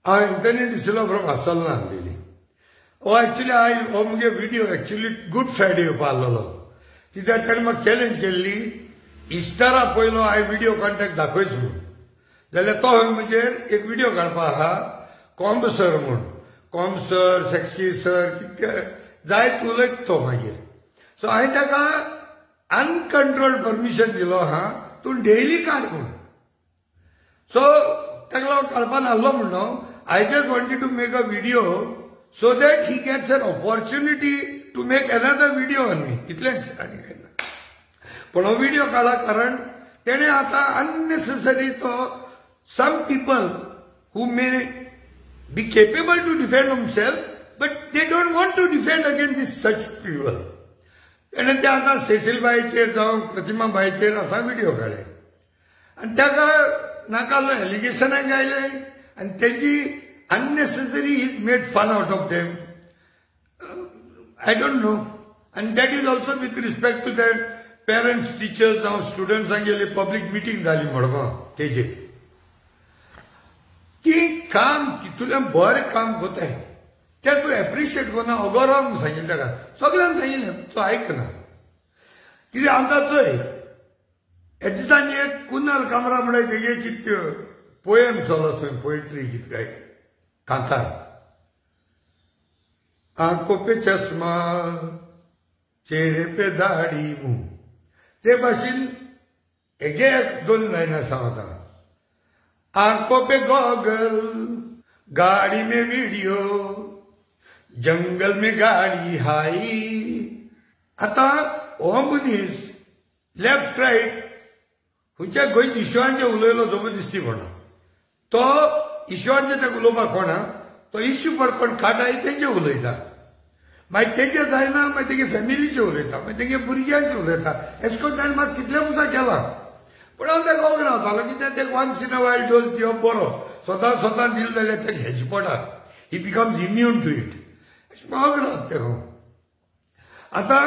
Anthony de Silva from हसलना दिली हो actually हो मुगे व्हिडिओ एक्चुअली गुड फ्रायडे येवपा आसलोलो कित्याक ताणें म्हाका चॅलेंज केल्ली इस्टरा पयलो व्हिडिओ कॉन्टेक्ट दाखयच म्हणून जाल्यार तो म्हजेर एक व्हिडिओ काडपा आहा कॉम्ब सर म्हूण कॉम्ब सर सेक्सी सर कितके जायत उलयत तो मागीर सो हांवें ताका अनकंट्रोल्ड परमिशन दिलो आहा तूं डेली काड म्हूण सो ताका लागून काडपा नासलो म्हणलो I just wanted to make a video so that he gets an opportunity to make another video on me. इतलेंच आनी कांय ना पण हो व्हिडिओ काडला कारण तेणे आतां unnecessary तो some people who may be capable to defend themselves but they don't want to defend against this such people. तेणे ते आतां सेसील बाईचेर जावं प्रतिमा बाईचेर असा व्हिडिओ काडले आनी ताका नाकालो एलिगेशनाक गायले and तेजी unnecessary is made fun out of them. I don't know. And that is also with respect to their parents, teachers, now students आंगेले public meeting जाली मडगांव तेजे की काम तुवें बरें काम कोताय ते तूं एप्रिशिएट कोना अगोरव म्हूण सांगिल्लें ताका सगळ्यांक सांगिल्लें तो आयकना कित्याक आमकां चोय ह्या दिसांनी एक कुनाल कामरा म्हणल्यार तेगे कितें पोएम चलो थंय पोएट्री कितें काय कांतार आंखों पे चश्मा चेहरे पे दाढ़ी मुंह ते भाशेन हेगे एक दोन लायना सांगता आंखों पे गॉगल गाड़ी में वीडियो जंगल में गाड़ी हाई आता हो मनीस लेफ्ट राईट खंयच्या गोंय इश्यूआंचे उलयलो जबरदस्ती म्हणून तो इश्यूआंचे ते उलोवपाक कोणा तो इश्यू पडकोन काटाय तेंचे उलयता मागीर तेजे जायना मागीर तेगे फॅमिलीचे उलयता मागीर तेगे भुरग्यांचे उलयता अशें करून ताणें म्हाका कितले मुसा केला पूण हांव तेका वोग रावतालो कित्याक तेका once in a while dose दिवप बरो स्वता दिल जाल्यार तेका हेज पडा he becomes immune to it अशें वोग रावता तेका आतां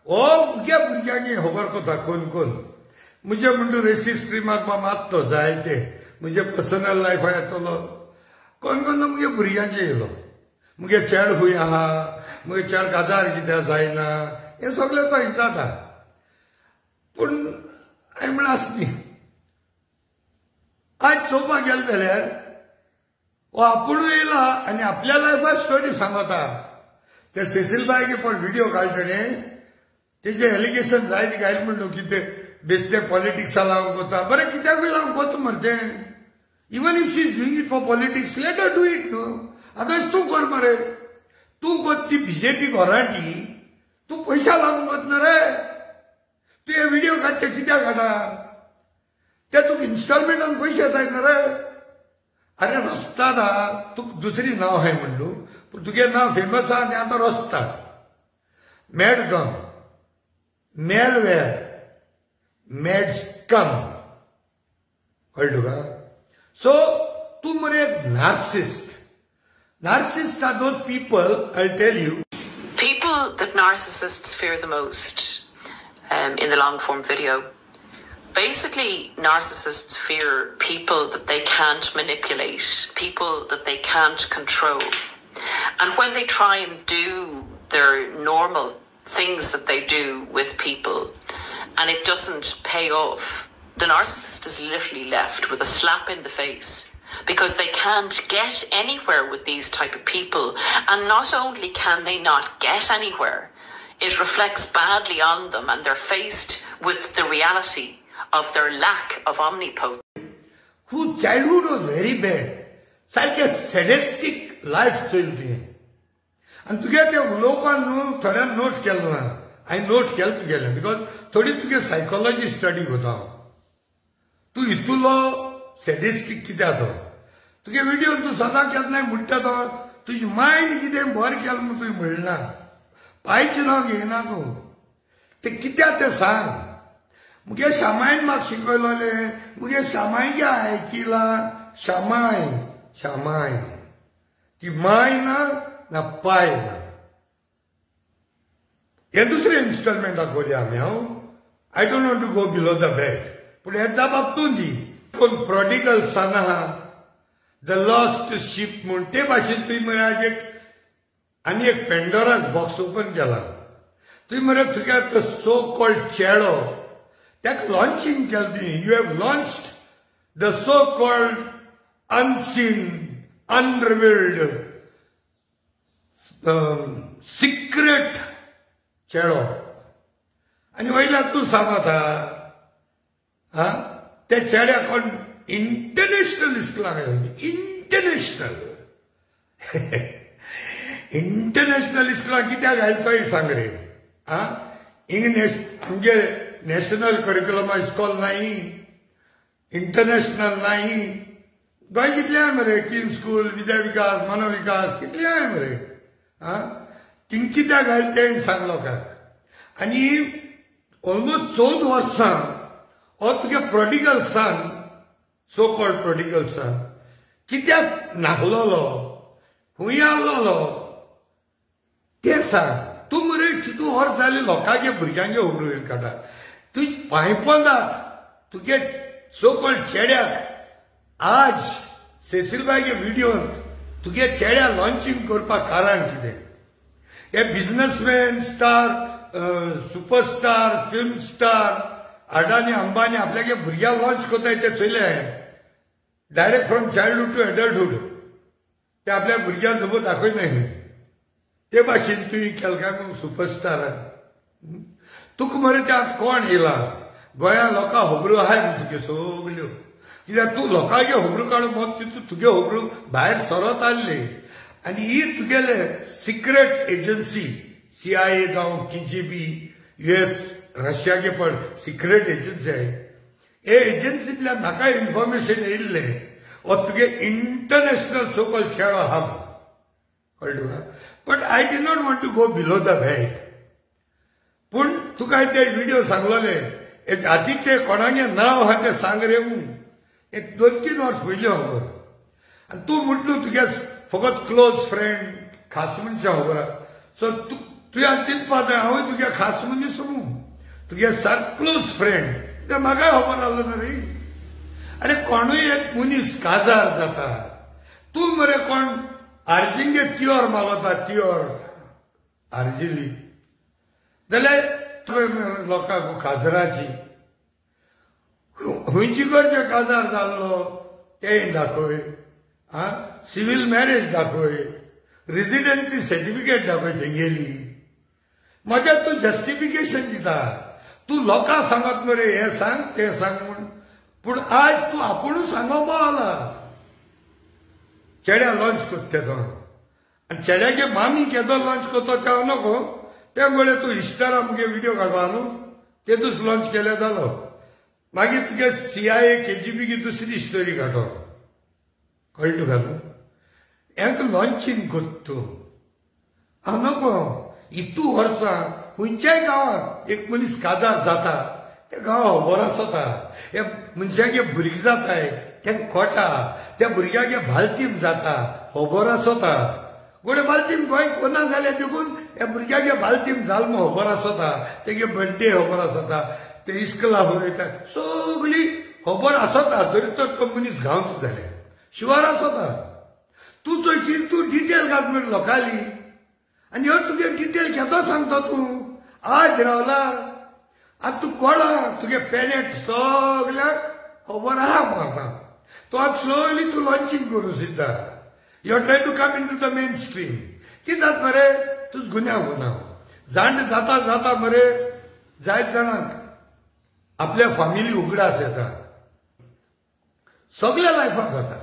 हो मुगे भुरग्यांक खबर कोता कोण मुझे म्हणून रेसिस्ट स्ट्रीमाक मारतो जायते मुझे पर्सनल लायफा येतलो कोण मुगे भुरग्यांचे येयलो मुगे चेड खूंय आहा मुगे चेड काजार कित्याक जायना हे सगळें तो जाता पूण हांवें म्हण आसली आज चोवपाक गेले जाल्यार हो आपुणूय येयला आनी आपल्या लायफाक स्टोरी सांगता ते सेसील बायगे पण व्हिडिओ काडटणे तेजे एलिगेशन जायत घायल म्हणलो कितें बेस्ते पॉलिटिक्स लावून कोता बरें कित्याकूय लावून कोता मरे तें even if she is doing it for politics let her do it न्हू आतां तूं कर मरे तूं कोत ती बीजेपी घोराटी तूं पयशा लागून कोतना रे तूं हे व्हिडिओ काडटे कित्याक काडा ते तुका इन्स्टॉलमेंटान पयशे येताय न्हू रे अरे रस्ता दा तुका दुसरी नांव हाय म्हणलो पूण तुगे नांव फेमस आहा आनी आतां रस्ता मॅडगम मेलवेर Meds कळ्ळें तुका सो तूं मरे narcissist. Narcissists are those people, I'll tell you. People that narcissists fear the most in the long form video. Basically, narcissists fear people that they can't manipulate, people that they can't control. And when they try and do their normal things that they do with people, and it doesn't pay off, the narcissist is literally left with a slap in the face because they can't get anywhere with these type of people. And not only can they not get anywhere, it reflects badly on them and they're faced with the reality of their lack of omnipotence. Whose childhood was very bad. Like a sadistic life children. And to get a local note, थोड्या note केलं ना I note केलं तुगेलें because थोडी तुगे psychology study कोता तूं इतुलो सॅडिस्टीक कित्याक तो तुगे व्हिडिओ तूं सदां केन्नाय म्हणटा तो तुजी मायंड कितें बरें केलें म्हूण तुवें म्हणना पांयचें नांव घेयना तूं तें कित्याक तें सांग मुगे शामायन म्हाका शिकयलोलें मुगे शामायगे आयकिला शामाय ती माय ना पाय ना हे दुसरे इन्स्टॉलमेंट दाखवले आमी हांव I don't want to go below the bed पूण हेच्या बाबतून दी कोण प्रॉडिगल सन आहा द लॉस्ट शिप म्हूण ते भाशेन तुवें मरे आज आनी एक पेंडोरास बॉक्स ओपन केला. तुवें मरे तुगे तो सो कॉल्ड चेडो त्याक लॉन्चिंग केलें तुवें. You have launched the so called unseen, unrevealed, secret चेडो. आनी वयल्या तूं सांगता त्या चेड्याक कोण इंटरनॅशनल इस्कुलाक इंटरनॅशनल इंटरनॅशनल इस्कुलाक कित्याक घालतोय सांग रे. इंग्लिश आमगे नॅशनल करिक्युलम इस्कॉल नाही, इंटरनॅशनल नाही. गोंय कितले आहाय मरे किंग स्कूल, विद्या विकास, मनोविकास कितले आहाय मरे. तिंग कित्याक घाल ते सांग लोकांक. आनी ऑलमोस्ट 14 वर्सां हो तुगे प्रोडिगल सन, सो कॉल्ड प्रोडिगल सन कित्याक नासलोलो, खूंय आसलोलो ते सांग. तूं मरे कितू वर्स जालें लोकांगे भुरग्यांगे होबरू काडटा. तुज पायपोंदाक तुगे सो कॉल्ड चेड्याक आज सेसिलबाईगे व्हिडिओन तुगे चेड्या लॉन्चिंग करपाक कारण कितें. हे businessman, star, superstar, film star Adani Ambani आपल्यागे भुरग्यांक लॉन्च करताय ते चोयले direct from childhood to adulthood. ते आपल्या भुरग्यांक जबो दाखयनाय. ते भाशेन तुवें केलें काय मग सुपरस्टारान. तुका मरे ते आतां कोण येयला गोंया लोकां होबरू आहाय तुगे सगल्यो. कित्याक तूं लोकांगे होबरू काडून मग तितू तुगे होबरू भायर सरत आसले. आनी ही तुगेले सिक्रेट एजन्सी CIA जावं KGB, US, रशियागे पण सिक्रेट एजन्सी आहे. हे एजन्सींतल्यान म्हाका इन्फॉर्मेशन येयल्लें हो तुगे इंटरनॅशनल सो कॉल्ड चेडो आहा कळ्ळें तुका. But I did not want to go below the belt. पूण तुका ते व्हिडिओ सांगलोले हे जातीचे कोणागे नांव आहा ते सांग रे म्हूण. एक 2-3 वर्स पयलीं खबर. आनी तूं म्हटलो तुगे फकत क्लोज फ्रेंड खास मनशां खबर आहा. सो तुवें चिंतपा जाय हांवूय तुगे खास मनीस म्हूण, तुगे सारको क्लोज फ्रेंड ते म्हाकाय खबर आसलो ना रे. अरे कोणूय एक मनीस काजार जाता. तूं मरे कोण आर्जिंगे त्योर मागता, त्योर आर्जिली जाल्यार तुवें लोकांक काजराची खंयची गरजे काजार जाल्लो तेय दाखय, सिव्हिल मॅरेज दाखय, रेजिडेन्सी सर्टिफिकेट दाखय तेंगेली. मजा तूं जस्टिफिकेशन दिता. तूं लोकां सांगत मरे हे सांग ते सांग म्हूण. पूण आज तूं आपुणूच सांगप आला चेड्या लॉन्च करता तेदो. आनी चेड्यागे मामी केदो लॉन्च करता तें नको. ते मुळे तूं इश्टारा मुगे व्हिडिओ काडपा न्हू तेदूच लॉन्च केले जालो. मागीर तुगे CIA KGB की दुसरी स्टोरी काडो. कळ्ळें तुका न्हू. हेंक लॉन्चिंग करता तूं. हांव नको. इतू वर्सां खंयच्याय गांवांत एक मनीस काजार जाता त्या गांवां खबर आसता. हे मनशागे भुरगीं जाताय तेंक खोटा. त्या भुरग्यागे भालतीम जाता खबर आसता. गोडे बालतीम गोंय कोना जाल्यार देखून ह्या भुरग्यागे बालतीम जाल म्हूण खबर आसता. तेगे बर्थडे खबर आसता. ते इस्कला उलयता सगळी खबर आसता. जरी तर तो मनीस गांवचो जाल्यार शुवर आसता. तूं चोयची तूं डिटेल घाल मरे लोकांली. आनी ह्यो तुगे डिटेल केदो सांगता तूं. आज रावला आतां तूं कोणा तुगे पेनेट सगळ्याक खबर आहा म्हाका. तो आज स्लोली तूं लॉन्चिंग करूं सिद्धा. You try to come into the mainstream. कितें जाता मरे तूं गुन्यांव गुन्यांव जाण जाता जाता मरे जायत जाणांक आपल्या फॅमिली उगडास येता. सगळ्या लायफाक जाता.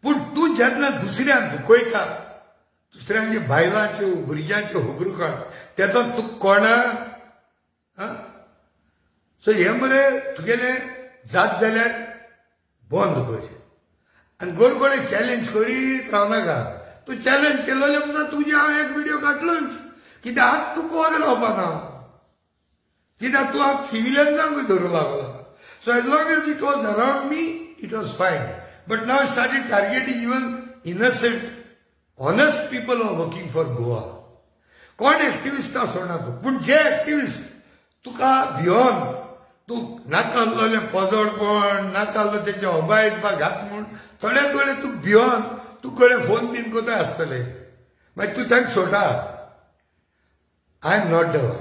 पूण तूं जेन्ना दुसऱ्यांक दुखयता दुसऱ्यांगे बायलांच्यो भुरग्यांच्यो होबरू काड तेदो तूं कोणा. सो हे मरे तुगेले जात जाल्यार बंद कर. आनी गोड गोडे चॅलेंज करीत रावनाका. तूं चॅलेंज केलोले म्हणटा तुजे हांव एक व्हिडिओ काडलोच. कित्याक आतां तूं कोण रावपाक ना. कित्याक तूं आतां सिव्हिलियन्सांकूय धरूं लागलो. So as long as it was around me it was fine. But now started targeting even innocent honest people are working for Goa. कोण एक्टिविस्टां सोडना तूं. पूण जे एक्टिविस्ट तुका भियोन तू नाकाल्लोलें पोजोडपण नाकाल्लो तेच्या होबायत बा घात म्हूण थोडे थोडे तू भिवन तू कडेन फोन बीन कोताय आसतले मागीर तू तांकां सोडा I am not the one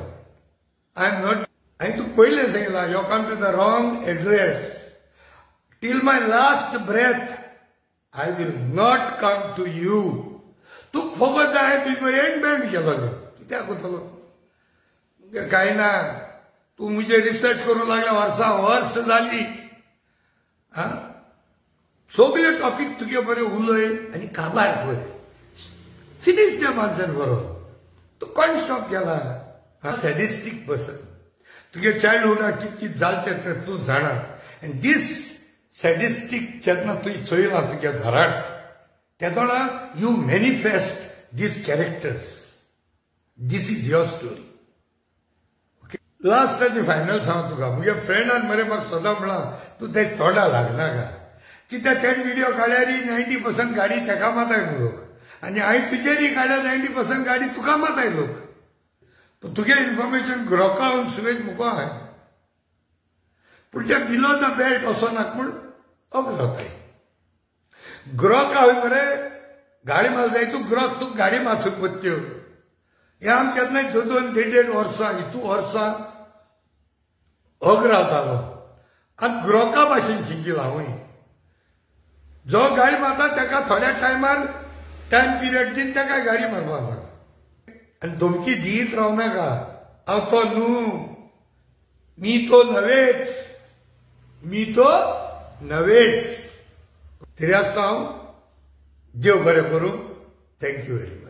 I am not हांवें तू पयलें सांगलां you come to the wrong address till my last breath I will not come to you तू फकत हांवें तुजे एंड बँड केलो कित्याक कोतलो कांय ना तू मुझे रिसर्च करूं लागला वर्स जाली सगळे टॉपिक तुगे बरे उलय आनी काबार पळय फिनिश त्या माणसान बरो तू कोण स्टॉप केला सॅडिस्टीक पर्सन तुगे चायल्डहुडाक कित कित जालते ते तूं जाणा आनी दीस सॅडिस्टीक जेन्ना तुवें चोयलां तुगे घरांत तेदोळा you manifest these characters this is your story last आनी फायनल सांग तुका म्हगे फ्रेंडान मरे म्हाका सदां म्हणा तूं ते तोंडा लागना का कित्याक तेणे व्हिडिओ काडल्यार 90% गाडी तेका माताय लोक आनी हांवें तुजेरी काडल्यार 90% गाडी तुका माताय लोक पूण तुगे इन्फॉर्मेशन ग्रोकावन सुवेज मुको हांवें पूण ते बिलो द बेल्ट वचोनाक म्हूण अग्रोकाय ग्रोक हांवें मरे गाडी मार जाय तूं ग्रोक तुका गाडी माथून पडट्यो हे आम केन्नाय 2-2 वर्सां हितू वर्सां होग रावतालो आनी ग्रोका भाशेन शिकिला हांवूय जो गाडी मारता तेका थोड्या टायमार टायम पिरियड दीन तेका गाडी मारपाक लाग आनी धमकी दीत रावनाका हांव तो न्हू मी तो नवेच तरी आसता हांव देव बरें करूं थँक्यू व्हेरी मच